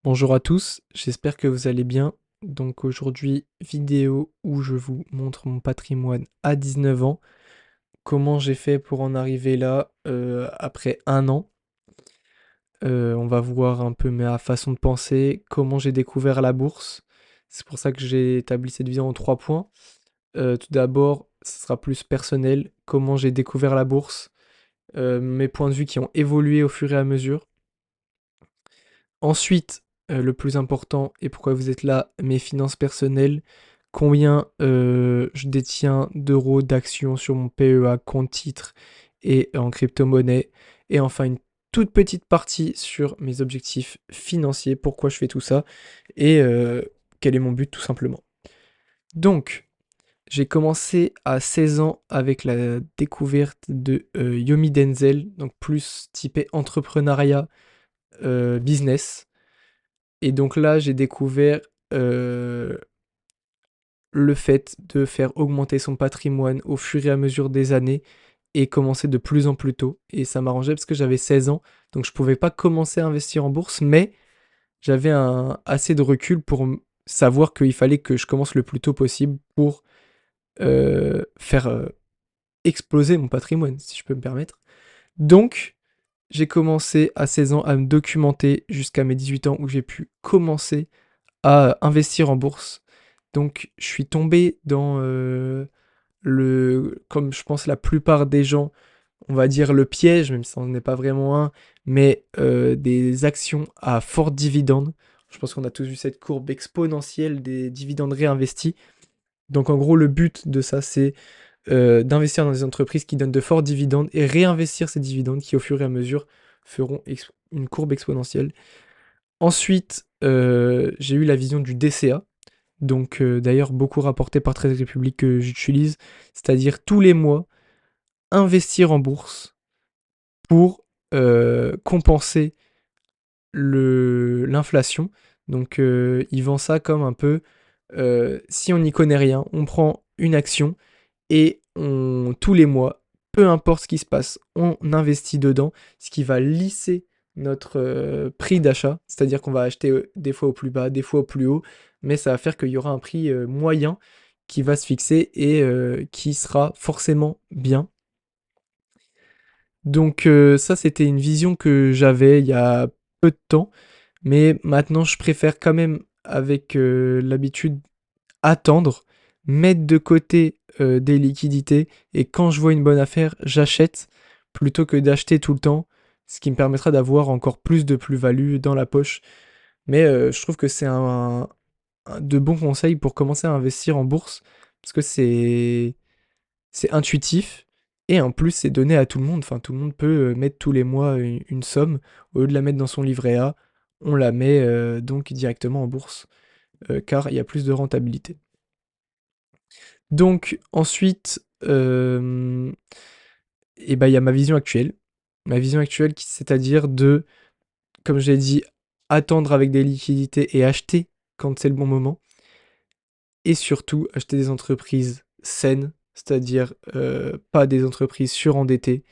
Bonjour à tous, j'espère que vous allez bien. Donc aujourd'hui, vidéo où je vous montre mon patrimoine à 19 ans, comment j'ai fait pour en arriver là après un an. On va voir un peu ma façon de penser, comment j'ai découvert la bourse. C'est pour ça que j'ai établi cette vidéo en 3 points. Tout d'abord, ce sera plus personnel, comment j'ai découvert la bourse, mes points de vue qui ont évolué au fur et à mesure. Ensuite, le plus important et pourquoi vous êtes là, mes finances personnelles, combien je détiens d'euros, d'actions sur mon PEA, compte titre et en crypto-monnaie. Et enfin, une toute petite partie sur mes objectifs financiers, pourquoi je fais tout ça et quel est mon but tout simplement. Donc, j'ai commencé à 16 ans avec la découverte de Yomi Denzel, donc plus typé entrepreneuriat, business. Et donc là, j'ai découvert le fait de faire augmenter son patrimoine au fur et à mesure des années et commencer de plus en plus tôt. Et ça m'arrangeait parce que j'avais 16 ans, donc je pouvais pas commencer à investir en bourse, mais j'avais assez de recul pour savoir qu'il fallait que je commence le plus tôt possible pour faire exploser mon patrimoine, si je peux me permettre. Donc, j'ai commencé à 16 ans à me documenter jusqu'à mes 18 ans où j'ai pu commencer à investir en bourse. Donc, je suis tombé dans comme je pense la plupart des gens, on va dire le piège, même si ça n'en est pas vraiment un, mais des actions à fort dividende. Je pense qu'on a tous vu cette courbe exponentielle des dividendes réinvestis. Donc, en gros, le but de ça, c'est d'investir dans des entreprises qui donnent de forts dividendes et réinvestir ces dividendes qui, au fur et à mesure, feront une courbe exponentielle. Ensuite, j'ai eu la vision du DCA, donc d'ailleurs beaucoup rapporté par Trade Republic que j'utilise, c'est-à-dire tous les mois investir en bourse pour compenser l'inflation. Donc il vend ça comme un peu, si on n'y connaît rien, on prend une action et tous les mois, peu importe ce qui se passe, on investit dedans, ce qui va lisser notre prix d'achat, c'est-à-dire qu'on va acheter des fois au plus bas, des fois au plus haut, mais ça va faire qu'il y aura un prix moyen qui va se fixer et qui sera forcément bien. Donc ça, c'était une vision que j'avais il y a peu de temps, mais maintenant je préfère quand même, avec l'habitude, attendre, mettre de côté des liquidités, et quand je vois une bonne affaire, j'achète plutôt que d'acheter tout le temps, ce qui me permettra d'avoir encore plus de plus-value dans la poche. Mais je trouve que c'est de bons conseils pour commencer à investir en bourse, parce que c'est intuitif, et en plus c'est donné à tout le monde. Enfin, tout le monde peut mettre tous les mois une somme, au lieu de la mettre dans son livret A, on la met donc directement en bourse, car il y a plus de rentabilité. Donc ensuite, et ben, il y a ma vision actuelle. Ma vision actuelle, c'est-à-dire de, comme je l'ai dit, attendre avec des liquidités et acheter quand c'est le bon moment. Et surtout, acheter des entreprises saines, c'est-à-dire pas des entreprises surendettées,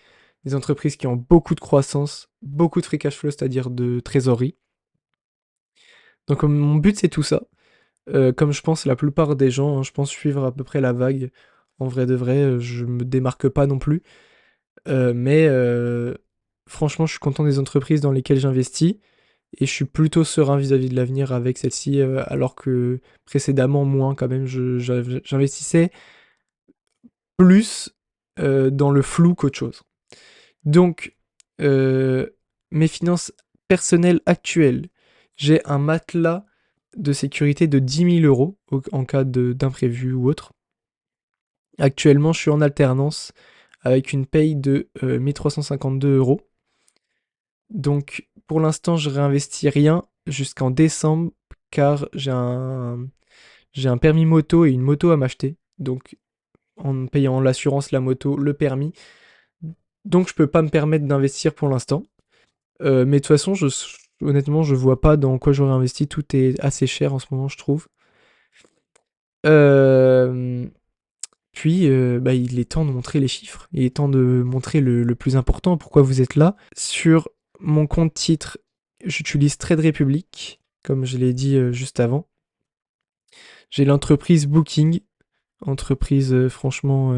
des entreprises qui ont beaucoup de croissance, beaucoup de free cash flow, c'est-à-dire de trésorerie. Donc mon but, c'est tout ça. Comme je pense la plupart des gens, hein, je pense suivre à peu près la vague. En vrai de vrai, je me démarque pas non plus. Mais franchement, je suis content des entreprises dans lesquelles j'investis et je suis plutôt serein vis-à-vis de l'avenir avec celle-ci, alors que précédemment, moins quand même, j'investissais plus dans le flou qu'autre chose. Donc, euh, mes finances personnelles actuelles, j'ai un matelas de sécurité de 10 000 € en cas d'imprévu ou autre. Actuellement, je suis en alternance avec une paye de 1 352 €. Donc, pour l'instant, je réinvestis rien jusqu'en décembre, car j'ai un permis moto et une moto à m'acheter. Donc, en payant l'assurance, la moto, le permis. Donc, je peux pas me permettre d'investir pour l'instant. Mais de toute façon, honnêtement, je vois pas dans quoi j'aurais investi. Tout est assez cher en ce moment, je trouve. Euh, Puis, bah, il est temps de montrer les chiffres. Il est temps de montrer le plus important, pourquoi vous êtes là. Sur mon compte titre, j'utilise Trade Republic. comme je l'ai dit juste avant. J'ai l'entreprise Booking, entreprise franchement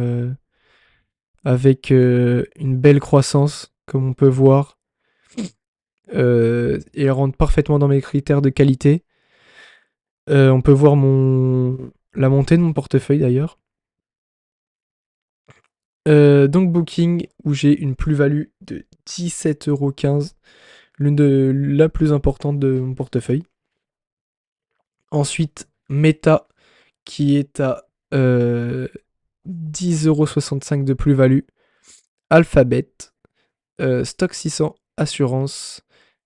avec une belle croissance, comme on peut voir. Et elle rentre parfaitement dans mes critères de qualité. On peut voir la montée de mon portefeuille d'ailleurs. Donc Booking, où j'ai une plus-value de 17,15 €, l'une de la plus importante de mon portefeuille. Ensuite, Meta, qui est à 10,65 € de plus-value. Alphabet, Stock 600, Assurance,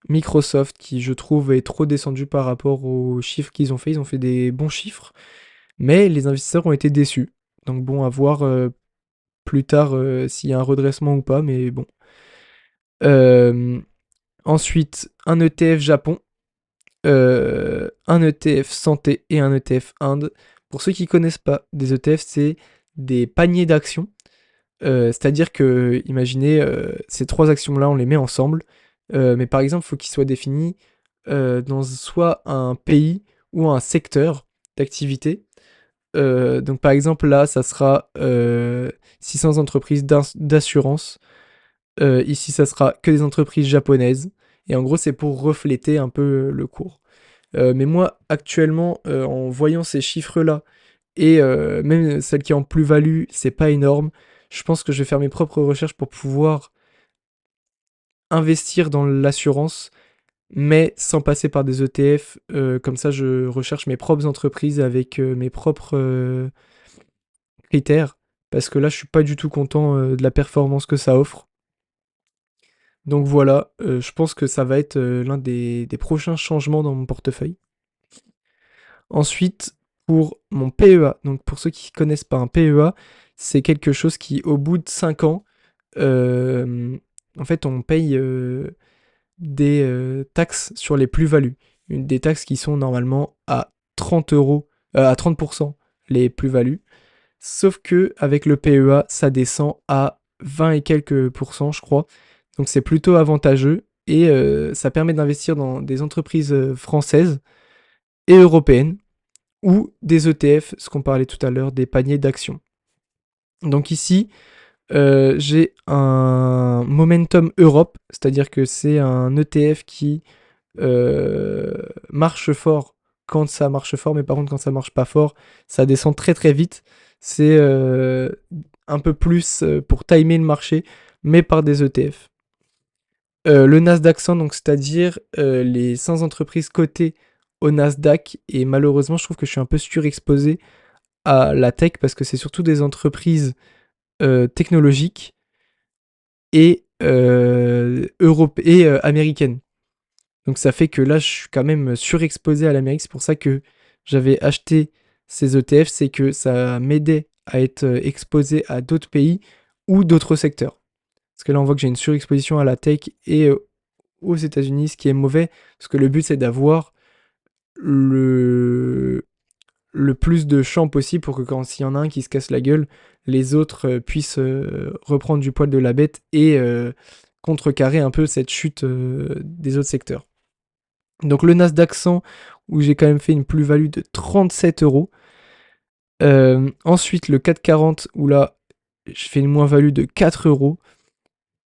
Microsoft, qui je trouve est trop descendu par rapport aux chiffres qu'ils ont fait. Ils ont fait des bons chiffres, mais les investisseurs ont été déçus. Donc bon, à voir plus tard s'il y a un redressement ou pas, mais bon. Ensuite, un ETF Japon, un ETF santé et un ETF Inde. Pour ceux qui connaissent pas, des ETF, c'est des paniers d'actions. C'est-à-dire que, imaginez, ces trois actions-là, on les met ensemble. Mais par exemple, il faut qu'ils soient définis dans soit un pays ou un secteur d'activité. Donc par exemple, là, ça sera 600 entreprises d'assurance. Ici, ça sera que des entreprises japonaises. Et en gros, c'est pour refléter un peu le cours. Mais moi, actuellement, en voyant ces chiffres-là, et même celle qui est en plus-value, c'est pas énorme. Je pense que je vais faire mes propres recherches pour pouvoir investir dans l'assurance, mais sans passer par des ETF. Comme ça, je recherche mes propres entreprises avec mes propres critères. Parce que là, je suis pas du tout content de la performance que ça offre. Donc voilà, je pense que ça va être l'un des prochains changements dans mon portefeuille. Ensuite, pour mon PEA, donc pour ceux qui ne connaissent pas un PEA, c'est quelque chose qui, au bout de 5 ans, en fait, on paye des taxes sur les plus-values. Des taxes qui sont normalement à 30 €, à 30% les plus-values. Sauf que avec le PEA, ça descend à 20 et quelques pourcents, je crois. Donc c'est plutôt avantageux et ça permet d'investir dans des entreprises françaises et européennes ou des ETF, ce qu'on parlait tout à l'heure, des paniers d'actions. Donc ici, j'ai un Momentum Europe, c'est-à-dire que c'est un ETF qui marche fort quand ça marche fort, mais par contre quand ça marche pas fort, ça descend très très vite. C'est un peu plus pour timer le marché, mais par des ETF. Le Nasdaq 100, donc c'est-à-dire les 100 entreprises cotées au Nasdaq, et malheureusement je trouve que je suis un peu surexposé à la tech parce que c'est surtout des entreprises technologiques et, américaines. Donc ça fait que là, je suis quand même surexposé à l'Amérique. C'est pour ça que j'avais acheté ces ETF, c'est que ça m'aidait à être exposé à d'autres pays ou d'autres secteurs. Parce que là, on voit que j'ai une surexposition à la tech et aux États-Unis, ce qui est mauvais, parce que le but, c'est d'avoir le, le plus de champs possible pour que quand s'il y en a un qui se casse la gueule, les autres puissent reprendre du poil de la bête et contrecarrer un peu cette chute des autres secteurs. Donc le Nasdaq 100, où j'ai quand même fait une plus-value de 37 €. Ensuite le 440, où là, je fais une moins-value de 4 €.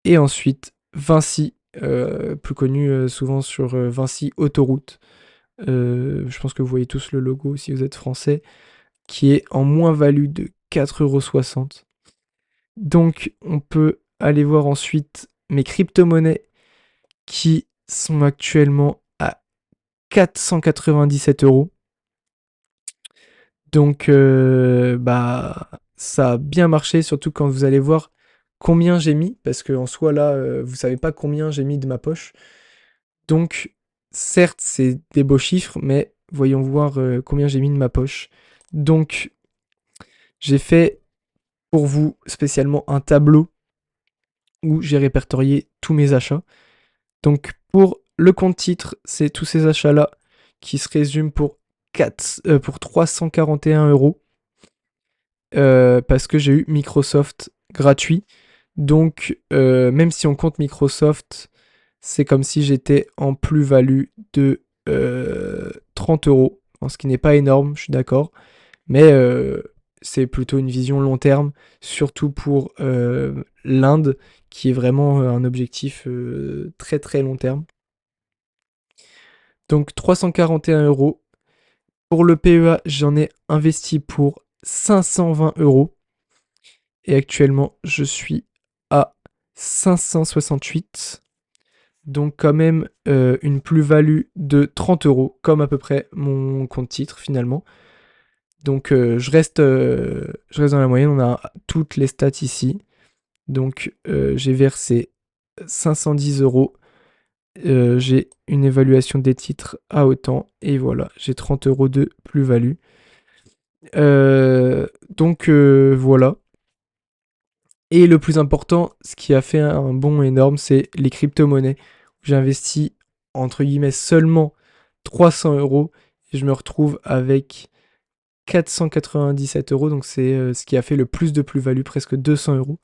Et ensuite Vinci, plus connu souvent sur Vinci Autoroute. Je pense que vous voyez tous le logo si vous êtes français, qui est en moins-value de 4,60 €. Donc on peut aller voir ensuite mes crypto-monnaies qui sont actuellement à 497 €. Donc bah ça a bien marché, surtout quand vous allez voir combien j'ai mis, parce qu'en soi là, vous savez pas combien j'ai mis de ma poche. Donc certes c'est des beaux chiffres, mais voyons voir combien j'ai mis de ma poche. Donc j'ai fait pour vous spécialement un tableau où j'ai répertorié tous mes achats. Donc pour le compte titre, c'est tous ces achats-là qui se résument pour 341 €. Parce que j'ai eu Microsoft gratuit. Donc même si on compte Microsoft, c'est comme si j'étais en plus-value de 30 euros, ce qui n'est pas énorme, je suis d'accord, mais c'est plutôt une vision long terme, surtout pour l'Inde, qui est vraiment un objectif très très long terme. Donc 341 euros. Pour le PEA, j'en ai investi pour 520 euros. Et actuellement, je suis à 568. Donc quand même une plus-value de 30 euros, comme à peu près mon compte titre finalement. Donc je reste dans la moyenne, on a toutes les stats ici. Donc j'ai versé 510 euros. J'ai une évaluation des titres à autant. Et voilà, j'ai 30 euros de plus-value. Donc voilà. Et le plus important, ce qui a fait un bond énorme, c'est les crypto-monnaies. J'ai investi, entre guillemets, seulement 300 euros. Et je me retrouve avec 497 euros. Donc c'est ce qui a fait le plus de plus-value, presque 200 euros.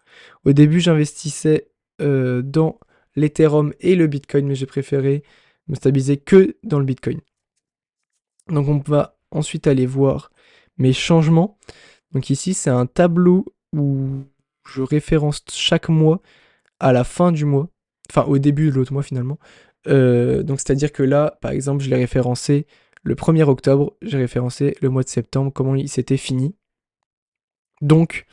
Au début, j'investissais dans l'Ethereum et le Bitcoin, mais j'ai préféré me stabiliser que dans le Bitcoin. Donc on va ensuite aller voir mes changements. Donc ici, c'est un tableau où je référence chaque mois à la fin du mois, enfin au début de l'autre mois finalement. Donc c'est-à-dire que là, par exemple, je l'ai référencé le 1er octobre, j'ai référencé le mois de septembre, comment il s'était fini. Donc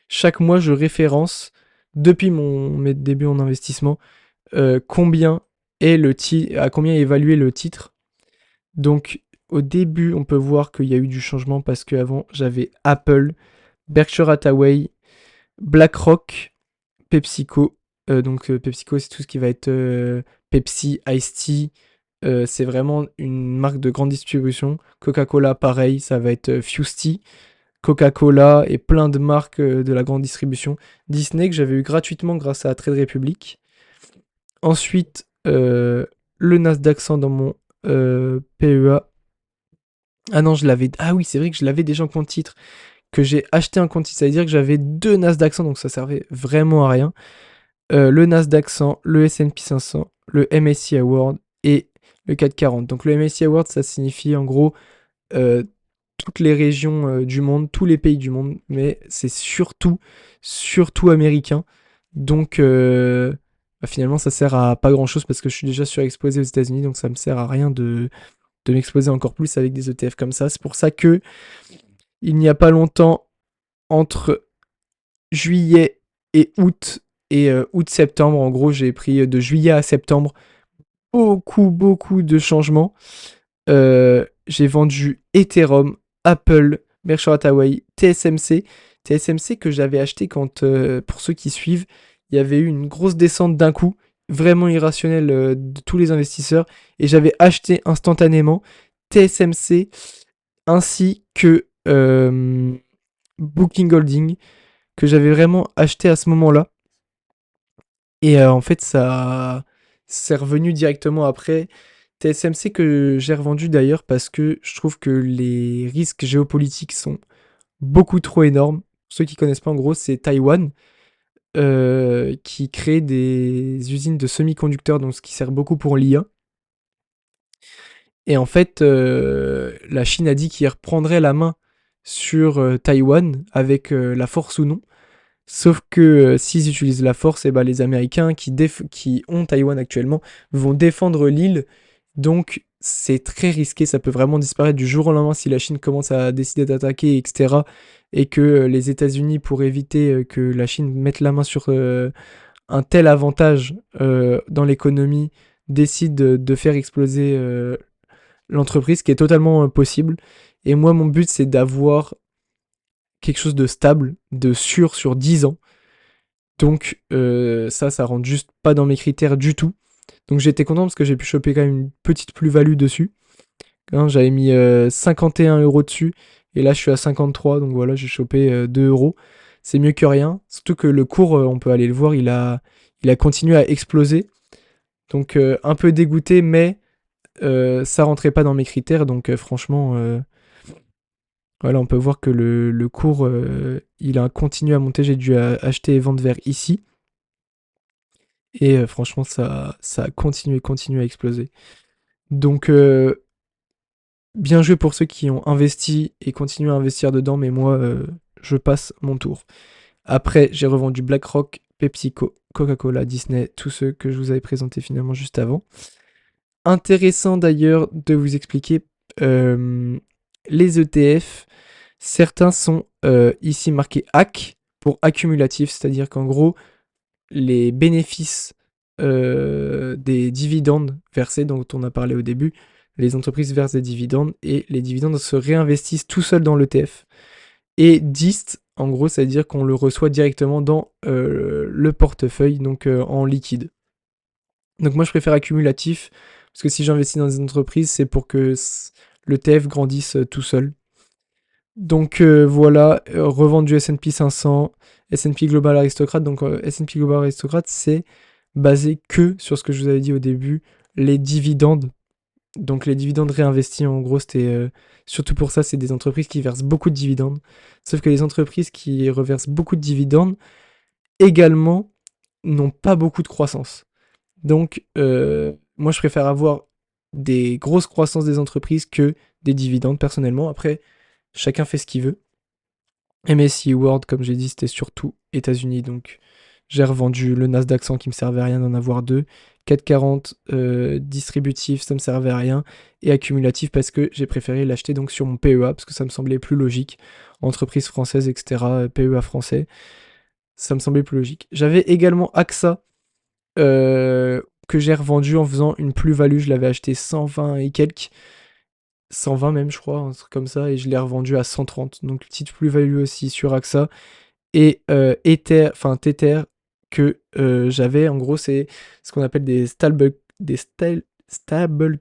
chaque mois, je référence depuis mes débuts en investissement combien est à combien est évalué le titre. Donc au début, on peut voir qu'il y a eu du changement parce qu'avant, j'avais Apple, Berkshire Hathaway, BlackRock, PepsiCo. Donc PepsiCo, c'est tout ce qui va être Pepsi, Ice Tea. C'est vraiment une marque de grande distribution. Coca-Cola, pareil, ça va être Fusti. Coca-Cola et plein de marques de la grande distribution. Disney, que j'avais eu gratuitement grâce à Trade Republic. Ensuite, le Nasdaq 100 dans mon PEA. Ah non, Ah oui, c'est vrai que je l'avais déjà en compte titre. Que j'ai acheté un compte titre. Ça veut dire que j'avais 2 Nasdaq 100, donc ça servait vraiment à rien. Le Nasdaq 100, le S&P 500, le MSCI World et le CAC 40. Donc le MSCI World, ça signifie en gros euh, toutes les régions du monde, tous les pays du monde, mais c'est surtout américain. Donc finalement, ça sert à pas grand-chose parce que je suis déjà surexposé aux États-Unis, donc ça me sert à rien de m'exposer encore plus avec des ETF comme ça. C'est pour ça que il n'y a pas longtemps, entre juillet et août, et août-septembre, en gros, j'ai pris de juillet à septembre beaucoup de changements. J'ai vendu Ethereum, Apple, Berkshire Hathaway, TSMC. TSMC que j'avais acheté quand, pour ceux qui suivent, il y avait eu une grosse descente d'un coup, vraiment irrationnelle de tous les investisseurs, et j'avais acheté instantanément TSMC ainsi que Booking Holding, que j'avais vraiment acheté à ce moment-là. Et en fait, ça c'est revenu directement après. TSMC que j'ai revendu d'ailleurs parce que je trouve que les risques géopolitiques sont beaucoup trop énormes. Pour ceux qui connaissent pas, en gros, c'est Taïwan qui crée des usines de semi-conducteurs, donc ce qui sert beaucoup pour l'IA. Et en fait, la Chine a dit qu'il reprendrait la main sur Taïwan avec la force ou non. Sauf que s'ils utilisent la force, et ben les Américains qui ont Taïwan actuellement vont défendre l'île. Donc c'est très risqué, ça peut vraiment disparaître du jour au lendemain si la Chine commence à décider d'attaquer, etc. Et que les États-Unis, pour éviter que la Chine mette la main sur un tel avantage dans l'économie, décident de faire exploser l'entreprise, ce qui est totalement possible. Et moi, mon but, c'est d'avoir quelque chose de stable, de sûr sur 10 ans. Donc ça rentre juste pas dans mes critères du tout. Donc j'étais content parce que j'ai pu choper quand même une petite plus-value dessus. Hein, j'avais mis 51 euros dessus et là je suis à 53, donc voilà, j'ai chopé 2 euros. C'est mieux que rien. Surtout que le cours, on peut aller le voir, il a continué à exploser. Donc un peu dégoûté, mais ça rentrait pas dans mes critères. Donc franchement, voilà, on peut voir que le cours, il a continué à monter. J'ai dû acheter et vendre vers ici. Et franchement, ça a continué à exploser. Donc bien joué pour ceux qui ont investi et continuent à investir dedans, mais moi, je passe mon tour. Après, j'ai revendu BlackRock, PepsiCo, Coca-Cola, Disney, tous ceux que je vous avais présentés finalement juste avant. Intéressant d'ailleurs de vous expliquer les ETF. Certains sont ici marqués AC pour accumulatif, c'est-à-dire qu'en gros, les bénéfices des dividendes versés, dont on a parlé au début, les entreprises versent des dividendes et les dividendes se réinvestissent tout seuls dans l'ETF. Et DIST, en gros, ça veut dire qu'on le reçoit directement dans le portefeuille, donc en liquide. Donc moi, je préfère accumulatif, parce que si j'investis dans des entreprises, c'est pour que l'ETF grandisse tout seul. Donc voilà, revente du S&P 500, S&P Global Aristocrate. Donc S&P Global Aristocrate, c'est basé que sur ce que je vous avais dit au début, les dividendes. Donc les dividendes réinvestis, en gros, c'était surtout pour ça, c'est des entreprises qui versent beaucoup de dividendes. Sauf que les entreprises qui reversent beaucoup de dividendes, également, n'ont pas beaucoup de croissance. Donc moi, je préfère avoir des grosses croissances des entreprises que des dividendes, personnellement. Après, chacun fait ce qu'il veut. MSCI World, comme j'ai dit, c'était surtout États-Unis, donc j'ai revendu le Nasdaq 100 qui me servait à rien d'en avoir deux. 440 distributif, ça me servait à rien. Et accumulatif parce que j'ai préféré l'acheter donc sur mon PEA, parce que ça me semblait plus logique. Entreprise française, etc. PEA français, ça me semblait plus logique. J'avais également AXA, que j'ai revendu en faisant une plus-value. Je l'avais acheté 120 et quelques. 120 même, je crois, un truc comme ça, et je l'ai revendu à 130. Donc petite plus-value aussi sur AXA. Et Ether, enfin Tether, que j'avais, en gros, c'est ce qu'on appelle des stable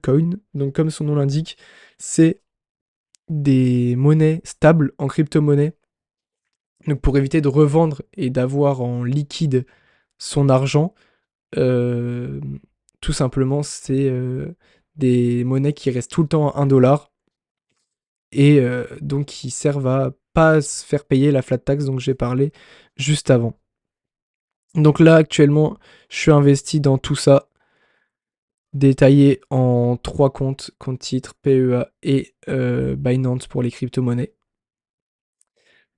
coins. Donc comme son nom l'indique, c'est des monnaies stables en crypto-monnaie. Donc pour éviter de revendre et d'avoir en liquide son argent, euh, tout simplement, c'est des monnaies qui restent tout le temps à 1 dollar et donc qui servent à pas se faire payer la flat tax dont j'ai parlé juste avant. Donc là, actuellement, je suis investi dans tout ça, détaillé en 3 comptes, compte titre, PEA et Binance pour les crypto-monnaies.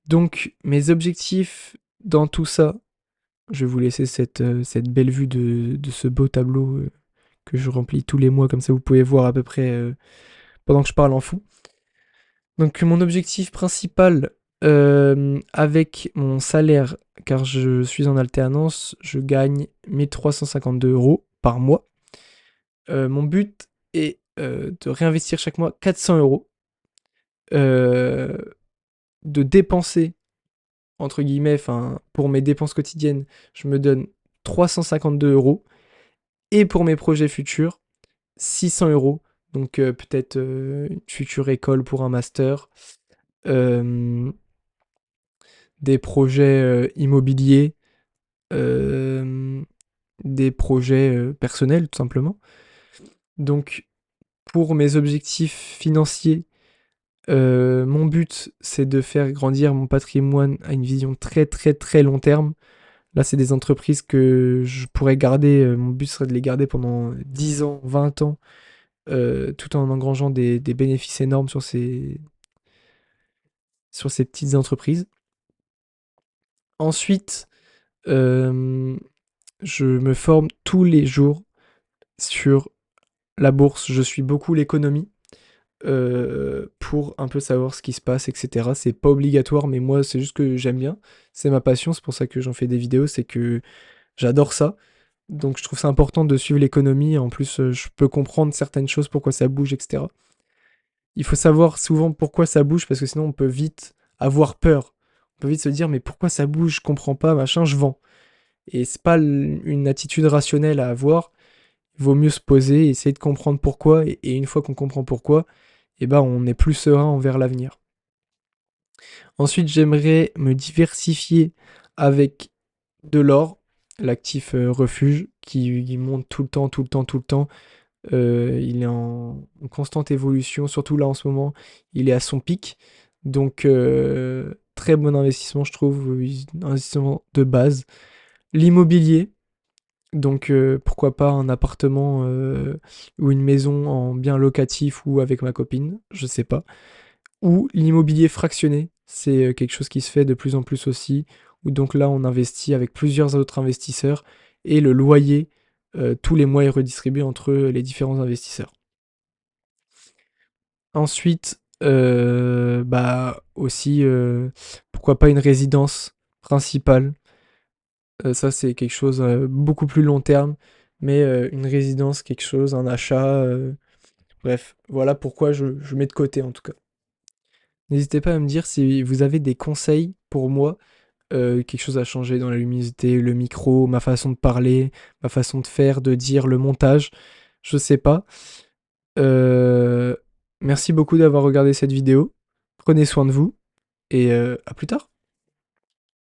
Donc mes objectifs dans tout ça, je vais vous laisser cette belle vue de ce beau tableau que je remplis tous les mois, comme ça vous pouvez voir à peu près pendant que je parle en fou. Donc mon objectif principal avec mon salaire, car je suis en alternance, je gagne 1352 euros par mois. Mon but est de réinvestir chaque mois 400 euros, de dépenser, entre guillemets, enfin pour mes dépenses quotidiennes, je me donne 352 euros, et pour mes projets futurs, 600 euros. Donc peut-être une future école pour un master, euh, des projets immobiliers, euh, des projets personnels tout simplement. Donc pour mes objectifs financiers, mon but c'est de faire grandir mon patrimoine à une vision très très très long terme. Là c'est des entreprises que je pourrais garder, mon but serait de les garder pendant 10 ans, 20 ans, tout en engrangeant des bénéfices énormes sur ces petites entreprises. Ensuite, euh, je me forme tous les jours sur la bourse. Je suis beaucoup l'économie pour un peu savoir ce qui se passe, etc. C'est pas obligatoire, mais moi, c'est juste que j'aime bien. C'est ma passion, c'est pour ça que j'en fais des vidéos, c'est que j'adore ça. Donc je trouve ça important de suivre l'économie. En plus, je peux comprendre certaines choses, pourquoi ça bouge, etc. Il faut savoir souvent pourquoi ça bouge, parce que sinon on peut vite avoir peur. On peut vite se dire, mais pourquoi ça bouge, je comprends pas, machin, je vends. Et c'est pas une attitude rationnelle à avoir. Il vaut mieux se poser, essayer de comprendre pourquoi, et une fois qu'on comprend pourquoi, eh ben on est plus serein envers l'avenir. Ensuite, j'aimerais me diversifier avec de l'or, l'actif refuge, qui monte tout le temps, tout le temps, tout le temps. Il est en constante évolution, surtout là en ce moment, il est à son pic. Donc, très bon investissement, je trouve, investissement de base. L'immobilier, Donc pourquoi pas un appartement ou une maison en bien locatif ou avec ma copine, je sais pas. Ou l'immobilier fractionné, c'est quelque chose qui se fait de plus en plus aussi, où donc là on investit avec plusieurs autres investisseurs et le loyer tous les mois est redistribué entre les différents investisseurs. Ensuite, bah aussi, pourquoi pas une résidence principale. Ça c'est quelque chose beaucoup plus long terme, mais une résidence, quelque chose, un achat, bref, voilà pourquoi je mets de côté en tout cas. N'hésitez pas à me dire si vous avez des conseils pour moi, quelque chose à changer dans la luminosité, le micro, ma façon de parler, ma façon de faire, de dire, le montage, je sais pas. Merci beaucoup d'avoir regardé cette vidéo. Prenez soin de vous et à plus tard.